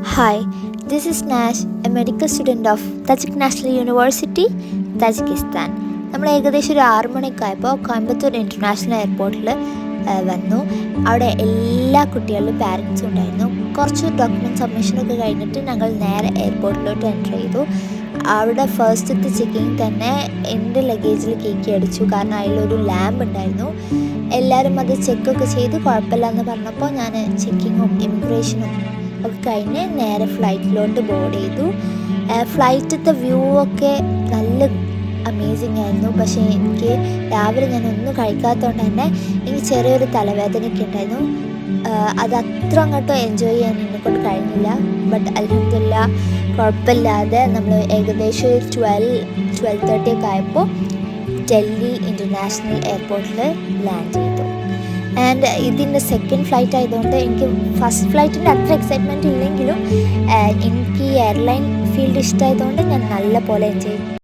Hi, this is Nash, a medical student of Tajik National University, Tajikistan. നമ്മൾ ഏകദേശം ഒരു 6 മണിക്കായപ്പോൾ Coimbatore international എയർപോർട്ടിൽ വന്നു. അവിടെ എല്ലാ കുട്ടികളും പാരൻസും ഉണ്ടായിരുന്നു. കുറച്ച് ഡോക്യുമെൻറ്റ് സബ്മിഷനൊക്കെ കഴിഞ്ഞിട്ട് ഞങ്ങൾ നേരെ എയർപോർട്ടിലോട്ട് എൻ്റർ ചെയ്തു. അവിടെ ഫസ്റ്റത്തെ ചെക്കിങ് തന്നെ എൻ്റെ ലഗേജിൽ കേക്ക് അടിച്ചു. കാരണം അതിലൊരു ലാമ്പ് ഉണ്ടായിരുന്നു. എല്ലാവരും അത് ചെക്കൊക്കെ ചെയ്ത് കുഴപ്പമില്ല എന്ന് പറഞ്ഞപ്പോൾ ഞാൻ ചെക്കിങ്ങും ഇമിഗ്രേഷനും ഒക്കെ കഴിഞ്ഞ് നേരെ ഫ്ലൈറ്റിലോട്ട് ബോർഡ് ചെയ്തു. ഫ്ലൈറ്റിലത്തെ വ്യൂ ഒക്കെ നല്ല അമേസിങ് ആയിരുന്നു. പക്ഷേ എനിക്ക് രാവിലെ ഞാൻ ഒന്നും കഴിക്കാത്തതുകൊണ്ട് തന്നെ എനിക്ക് ചെറിയൊരു തലവേദനയൊക്കെ ഉണ്ടായിരുന്നു. അത് അത്ര അങ്ങോട്ട് എൻജോയ് ചെയ്യാൻ എന്നെക്കൊണ്ട് കഴിഞ്ഞില്ല. ബട്ട് അൽഹംദുലില്ലാ കുഴപ്പമില്ലാതെ നമ്മൾ ഏകദേശം ഒരു 12:30 ഒക്കെ ആയപ്പോൾ ഡൽഹി ഇൻ്റർനാഷണൽ എയർപോർട്ടിൽ ലാൻഡ് ചെയ്തു. ആൻഡ് ഇതിൻ്റെ സെക്കൻഡ് ഫ്ലൈറ്റ് ആയതുകൊണ്ട് എനിക്ക് ഫസ്റ്റ് ഫ്ലൈറ്റിൻ്റെ അത്ര എക്സൈറ്റ്മെൻറ്റ് ഇല്ലെങ്കിലും എനിക്ക് ഈ എയർലൈൻ ഫീൽഡ് ഇഷ്ടമായതുകൊണ്ട് ഞാൻ നല്ല പോലെ എൻജോയ് ചെയ്തു.